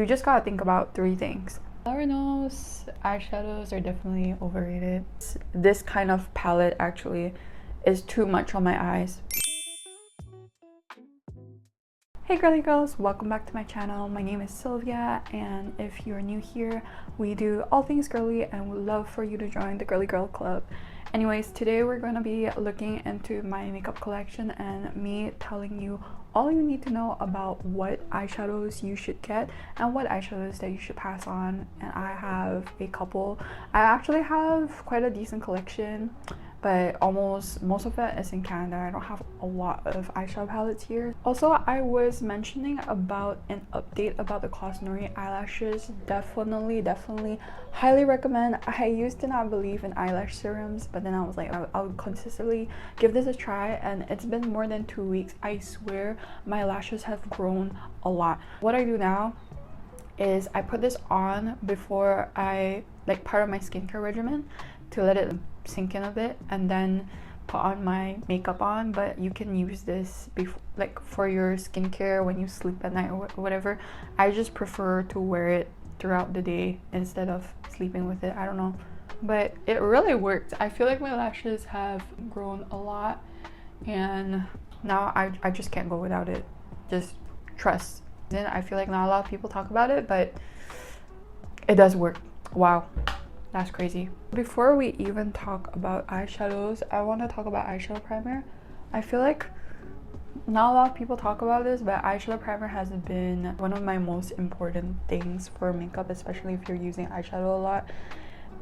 You just gotta think about 3 things. FlowerKnow's eyeshadows are definitely overrated. This kind of palette actually is too much on my eyes. Hey girly girls, welcome back to my channel. My name is Sylvia, and if you're new here, we do all things girly and would love for you to join the girly girl club. Anyways, today we're going to be looking into my makeup collection and me telling you all you need to know about what eyeshadows you should get and what eyeshadows that you should pass on. And I have a couple. I actually have quite a decent collection, but most of it is in Canada. I don't have a lot of eyeshadow palettes here. Also, I was mentioning about an update about the Cosnori eyelashes. Definitely highly recommend. I used to not believe in eyelash serums, but then I was like, I'll consistently give this a try, and it's been more than 2 weeks. I swear my lashes have grown a lot. What I do now is I put this on before I, like, part of my skincare regimen to let it sink in a bit, and then put on my makeup on. But you can use this before, like, for your skincare when you sleep at night or whatever. I just prefer to wear it throughout the day instead of sleeping with it. I don't know, but it really worked. I feel like my lashes have grown a lot, and now I just can't go without it. Just trust. Then I feel like not a lot of people talk about it, but it does work. Wow, that's crazy. Before we even talk about eyeshadows, I want to talk about eyeshadow primer. I feel like not a lot of people talk about this, but eyeshadow primer has been one of my most important things for makeup, especially if you're using eyeshadow a lot.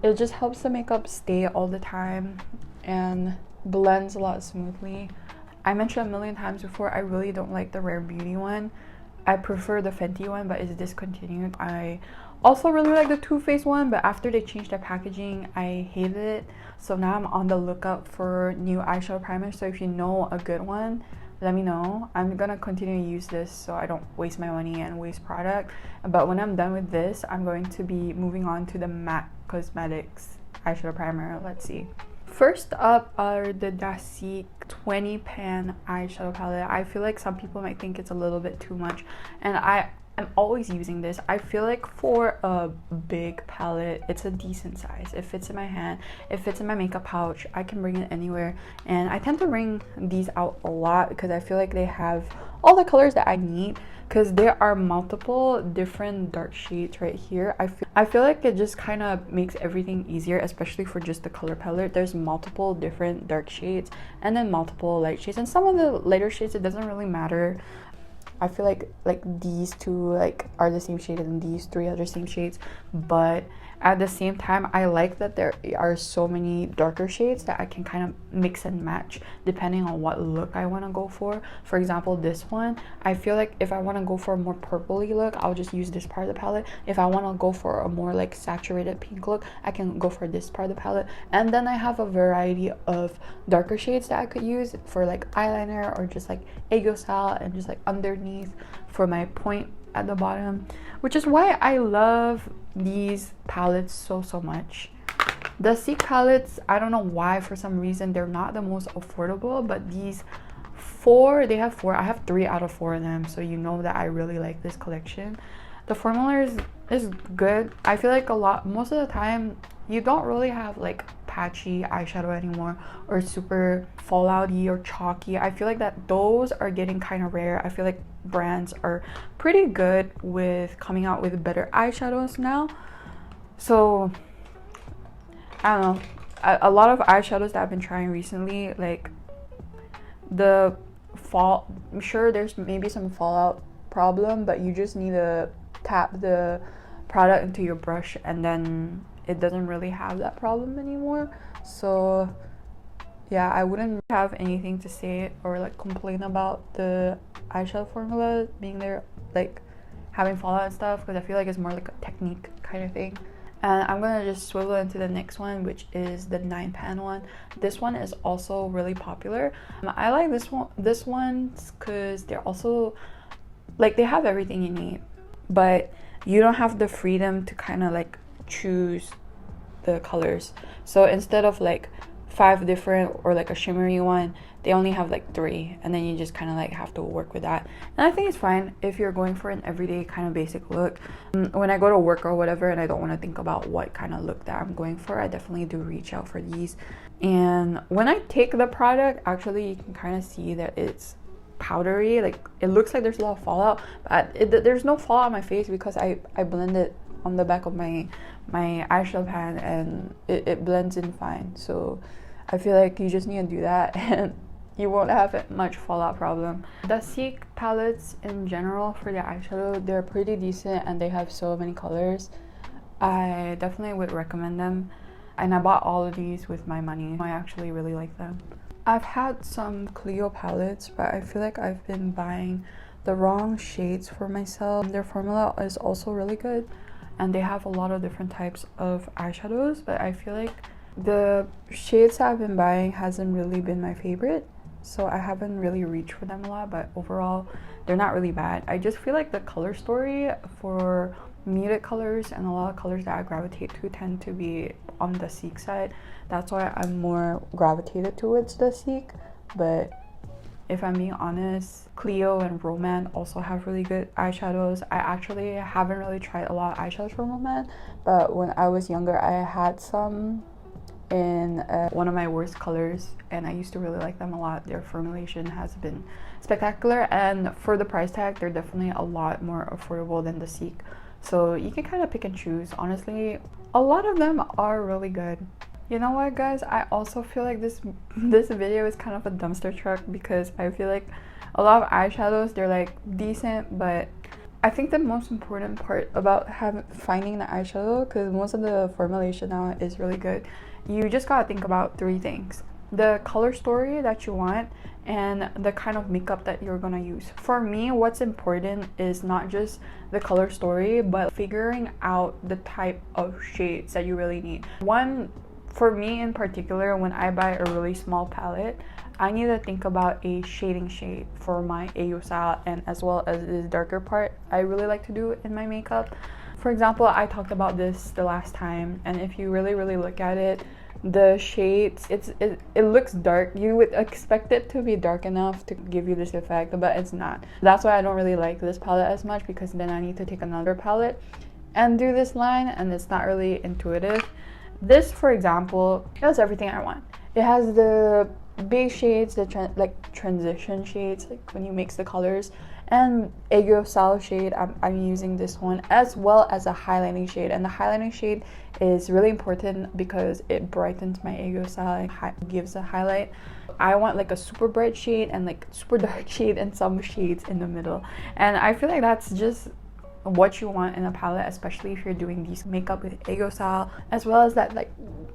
It just helps the makeup stay all the time and blends a lot smoothly. I mentioned a million times before, I really don't like the Rare Beauty one. I prefer the Fenty one, but it's discontinued. I also really like the Too Faced one, but after they changed their packaging, I hated it. So now I'm on the lookout for new eyeshadow primers. So if you know a good one, let me know. I'm gonna continue to use this so I don't waste my money and waste product. But when I'm done with this, I'm going to be moving on to the MAC Cosmetics eyeshadow primer. Let's see. First up are the Dasique 20 pan eyeshadow palette. I feel like some people might think it's a little bit too much, and I'm always using this. I feel like for a big palette, it's a decent size. It fits in my hand, it fits in my makeup pouch. I can bring it anywhere, and I tend to bring these out a lot because I feel like they have all the colors that I need, because there are multiple different dark shades right here. I feel like it just kind of makes everything easier, especially for just the color palette. There's multiple different dark shades and then multiple light shades, and some of the lighter shades, it doesn't really matter. I feel like these two are the same shade and these 3 other same shades, but at the same time, I like that there are so many darker shades that I can kind of mix and match depending on what look I want to go for. For example, this one, I feel like if I want to go for a more purpley look, I'll just use this part of the palette. If I want to go for a more like saturated pink look, I can go for this part of the palette. And then I have a variety of darker shades that I could use for like eyeliner or just like Eggo style, and just like underneath for my point at the bottom, which is why I love these palettes so much. The Dasique palettes, I don't know why, for some reason they're not the most affordable, but these 4, they have 4. I have 3 out of 4 of them, so you know that I really like this collection. The formula is good. I feel like most of the time you don't really have like patchy eyeshadow anymore, or super fallouty or chalky. I feel like that those are getting kind of rare. I feel like brands are pretty good with coming out with better eyeshadows now. So I don't know, a lot of eyeshadows that I've been trying recently, like the fall, I'm sure there's maybe some fallout problem, but you just need to tap the product into your brush and then it doesn't really have that problem anymore. So yeah, I wouldn't have anything to say or like complain about the eyeshadow formula being there, like having fallout and stuff, because I feel like it's more like a technique kind of thing. And I'm gonna just swivel into the next one, which is the 9 pan one. This one is also really popular. I like this one because they're also like, they have everything you need, but you don't have the freedom to kind of like choose the colors. So instead of like 5 different, or like a shimmery one, they only have like 3, and then you just kind of like have to work with that. And I think it's fine if you're going for an everyday kind of basic look. When I go to work or whatever and I don't want to think about what kind of look that I'm going for, I definitely do reach out for these. And when I take the product, actually you can kind of see that it's powdery. Like, it looks like there's a lot of fallout, but there's no fallout on my face because I blend it on the back of my eyeshadow pan, and it blends in fine. So I feel like you just need to do that and you won't have much fallout problem. The Seek palettes in general for the eyeshadow, they're pretty decent and they have so many colors. I definitely would recommend them, and I bought all of these with my money. I actually really like them. I've had some Cleo palettes, but I feel like I've been buying the wrong shades for myself. Their formula is also really good, and they have a lot of different types of eyeshadows, but I feel like the shades I've been buying hasn't really been my favorite, so I haven't really reached for them a lot. But overall, they're not really bad. I just feel like the color story for muted colors and a lot of colors that I gravitate to tend to be on the Seek side. That's why I'm more gravitated towards the Seek. But if I'm being honest, Cleo and Roman also have really good eyeshadows. I actually haven't really tried a lot of eyeshadows from Roman, but when I was younger I had some in one of my worst colors, and I used to really like them a lot. Their formulation has been spectacular, and for the price tag they're definitely a lot more affordable than the Seek. So you can kind of pick and choose. Honestly, a lot of them are really good. You know what, guys, I also feel like this video is kind of a dumpster truck, because I feel like a lot of eyeshadows, they're like decent, but I think the most important part about finding the eyeshadow, because most of the formulation now is really good, you just gotta think about 3 things: the color story that you want, and the kind of makeup that you're gonna use. For me, what's important is not just the color story, but figuring out the type of shades that you really need. For me in particular, when I buy a really small palette, I need to think about a shading shade for my YesStyle, and as well as this darker part I really like to do in my makeup. For example, I talked about this the last time, and if you really look at it, the shades, it looks dark. You would expect it to be dark enough to give you this effect, but it's not. That's why I don't really like this palette as much, because then I need to take another palette and do this line, and it's not really intuitive. This, for example, has everything I want. It has the base shades, the transition shades, like when you mix the colors, and YesStyle shade. I'm using this one, as well as a highlighting shade, and the highlighting shade is really important because it brightens my YesStyle and gives a highlight. I want like a super bright shade and like super dark shade and some shades in the middle, and I feel like that's just what you want in a palette, especially if you're doing these makeup with YesStyle, as well as that like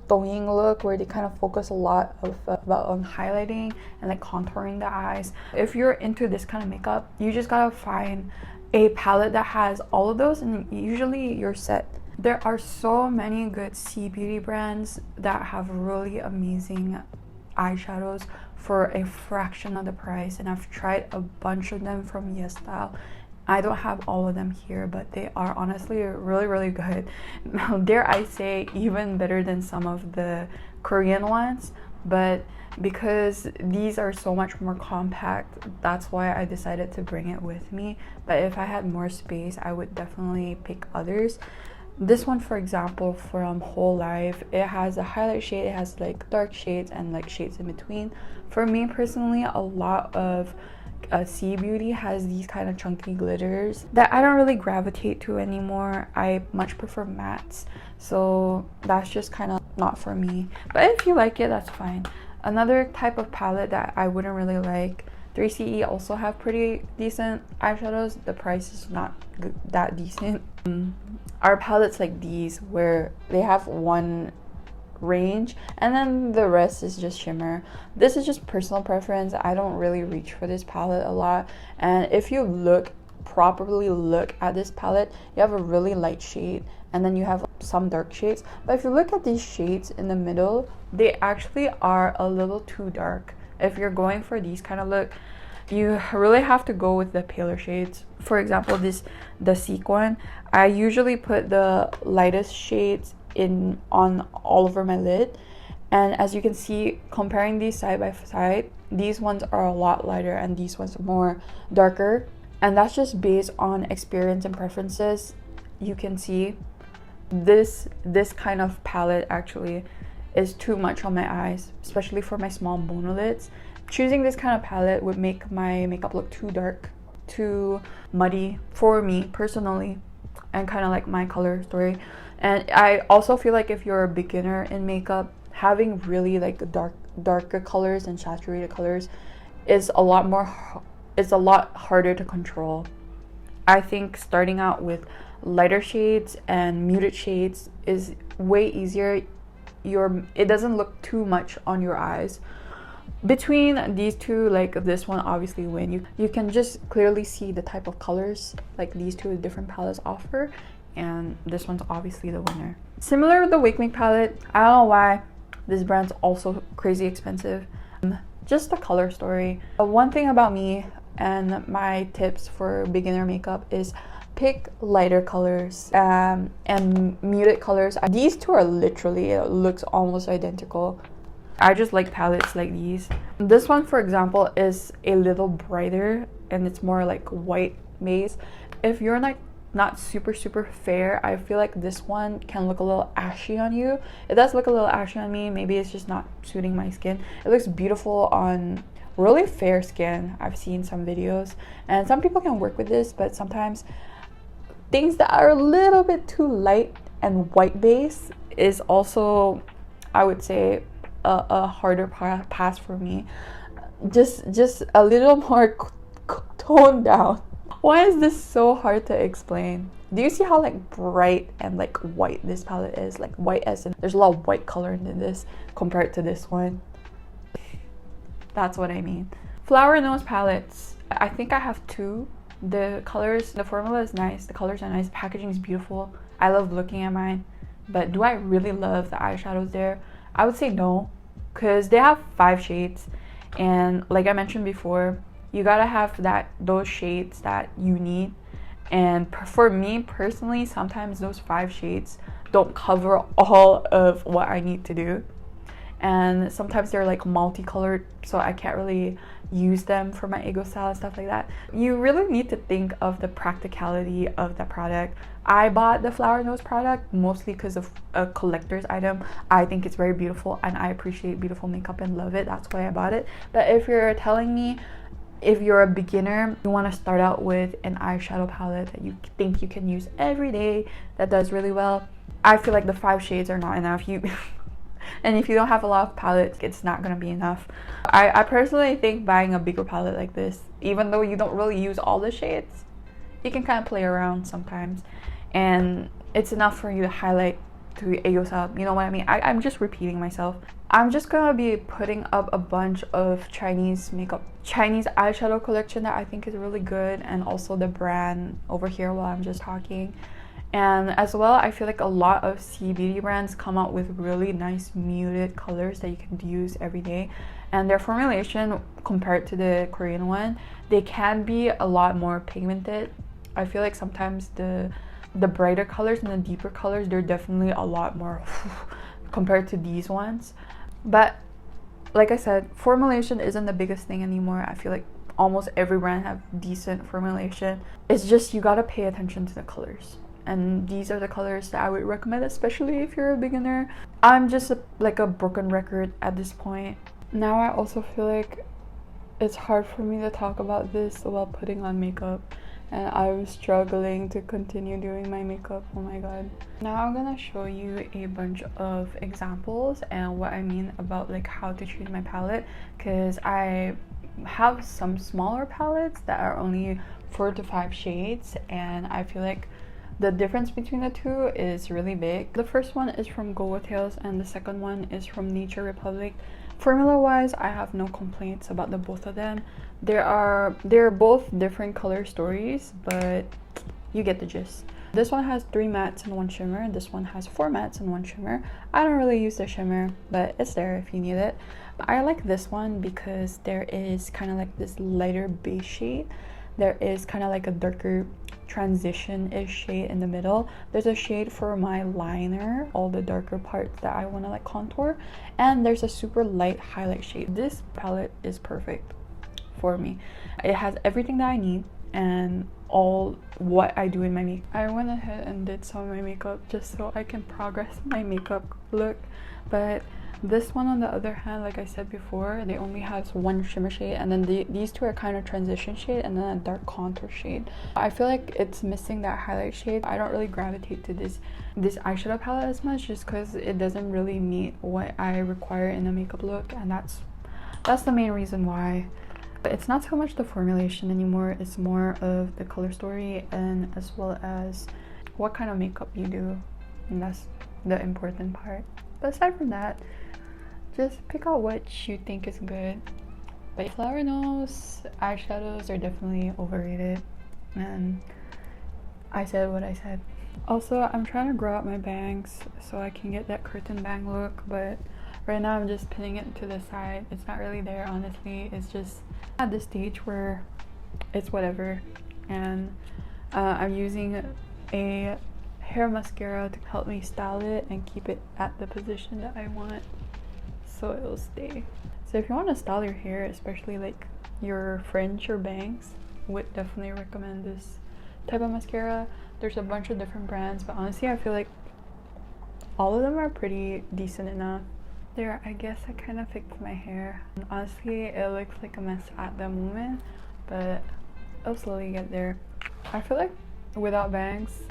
throwing look where they kind of focus a lot on highlighting and like contouring the eyes. If you're into this kind of makeup, you just gotta find a palette that has all of those, and usually you're set. There are so many good cbeauty brands that have really amazing eyeshadows for a fraction of the price, and I've tried a bunch of them from YesStyle. I don't have all of them here, but they are honestly really good. Dare I say, even better than some of the Korean ones. But because these are so much more compact, that's why I decided to bring it with me. But if I had more space, I would definitely pick others. This one, for example, from Whole Life, it has a highlight shade, it has like dark shades and like shades in between. For me personally, a lot of cbeauty has these kind of chunky glitters that I don't really gravitate to anymore. I much prefer mattes, so that's just kind of not for me. But if you like it, that's fine. Another type of palette that I wouldn't really like, 3CE also have pretty decent eyeshadows. The price is not that decent. Are palettes like these where they have one range and then the rest is just shimmer. This is just personal preference. I don't really reach for this palette a lot, and if you properly look at this palette, you have a really light shade and then you have some dark shades. But if you look at these shades in the middle, they actually are a little too dark. If you're going for these kind of look, you really have to go with the paler shades. For example, the Seek one, I usually put the lightest shades on all over my lid, And as you can see, comparing these side by side, these ones are a lot lighter and these ones are more darker. And that's just based on experience and preferences. You can see this kind of palette actually is too much on my eyes, especially for my small monolids. Choosing this kind of palette would make my makeup look too dark, too muddy for me personally, and kind of like my color story. And I also feel like if you're a beginner in makeup, having really like darker colors and saturated colors is a lot harder to control. I think starting out with lighter shades and muted shades is way easier. It doesn't look too much on your eyes. Between these two, like this one obviously win. You can just clearly see the type of colors like these two different palettes offer, and this one's obviously the winner. Similar with the Wake Me palette, I don't know why this brand's also crazy expensive. Just the color story. One thing about me and my tips for beginner makeup is pick lighter colors and muted colors. These two are literally, it looks almost identical. I just like palettes like these. This one, for example, is a little brighter and it's more like white base. If you're not super fair, I feel like this one can look a little ashy on you. It does look a little ashy on me. Maybe it's just not suiting my skin. It looks beautiful on really fair skin. I've seen some videos and some people can work with this, but sometimes things that are a little bit too light and white base is also, I would say, a harder pass for me. Just a little more toned down. Why is this so hard to explain? Do you see how like bright and like white this palette is? Like white as in there's a lot of white color in this compared to this one. That's what I mean. FlowerKnow palettes. I think I have two. The colors, the formula is nice, the colors are nice, the packaging is beautiful. I love looking at mine. But do I really love the eyeshadows there? I would say no, because they have 5 shades, and like I mentioned before, you gotta have those shades that you need. And for me personally, sometimes those 5 shades don't cover all of what I need to do, and sometimes they're like multicolored, so I can't really use them for my YesStyle and stuff like that. You really need to think of the practicality of the product. I bought the FlowerKnow product mostly because of a collector's item. I think it's very beautiful and I appreciate beautiful makeup and love it. That's why I bought it. But if you're telling me, if you're a beginner, you want to start out with an eyeshadow palette that you think you can use every day that does really well, I feel like the 5 shades are not enough. And if you don't have a lot of palettes, it's not gonna be enough. I personally think buying a bigger palette like this, even though you don't really use all the shades, you can kind of play around sometimes, and it's enough for you to highlight to YesStyle. You know what I mean? I'm just repeating myself. I'm just gonna be putting up a bunch of Chinese eyeshadow collection that I think is really good, and also the brand over here while I'm just talking. And as well, I feel like a lot of beauty brands come out with really nice muted colors that you can use every day. And their formulation, compared to the Korean one, they can be a lot more pigmented. I feel like sometimes the brighter colors and the deeper colors, they're definitely a lot more compared to these ones. But like I said, formulation isn't the biggest thing anymore. I feel like almost every brand have decent formulation. It's just you gotta pay attention to the colors. And these are the colors that I would recommend, especially if you're a beginner. I'm just like a broken record at this point. Now I also feel like it's hard for me to talk about this while putting on makeup, and I'm struggling to continue doing my makeup. Oh my god. Now I'm gonna show you a bunch of examples and what I mean about like how to choose my palette, because I have some smaller palettes that are only 4 to 5 shades, and I feel like the difference between the two is really big. The first one is from Go Tales and the second one is from Nature Republic. Formula wise, I have no complaints about the both of them. They're both different color stories, but you get the gist. This one has 3 mattes and 1 shimmer, and this one has 4 mattes and 1 shimmer. I don't really use the shimmer, but it's there if you need it. But I like this one because there is kind of like this lighter base shade. There is kind of like a darker transition-ish shade in the middle. There's a shade for my liner, all the darker parts that I want to like contour, and there's a super light highlight shade. This palette is perfect for me. It has everything that I need and all what I do in my makeup. I went ahead and did some of my makeup just so I can progress my makeup look, but this one on the other hand, like I said before, they only has one shimmer shade, and then these two are kind of transition shade and then a dark contour shade. I feel like it's missing that highlight shade. I don't really gravitate to this eyeshadow palette as much just because it doesn't really meet what I require in a makeup look, and that's the main reason why. But it's not so much the formulation anymore, it's more of the color story and as well as what kind of makeup you do, and that's the important part. But aside from that, just pick out what you think is good. But FlowerKnow's eyeshadows are definitely overrated, and I said what I said. Also, I'm trying to grow out my bangs so I can get that curtain bang look, but right now I'm just pinning it to the side. It's not really there, honestly. It's just at this stage where it's whatever. And I'm using a hair mascara to help me style it and keep it at the position that I want so it'll stay. So if you want to style your hair, especially like your fringe or bangs, would definitely recommend this type of mascara. There's a bunch of different brands, but honestly I feel like all of them are pretty decent enough. There, I guess I kind of fixed my hair. Honestly, it looks like a mess at the moment, but I'll slowly get there. I feel like without bangs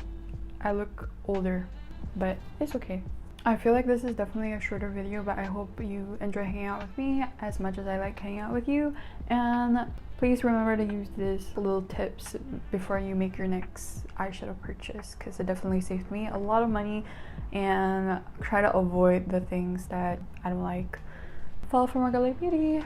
I look older, but it's okay. I feel like this is definitely a shorter video, but I hope you enjoy hanging out with me as much as I like hanging out with you. And please remember to use these little tips before you make your next eyeshadow purchase, because it definitely saved me a lot of money, and try to avoid the things that I don't like. Follow for more girly beauty.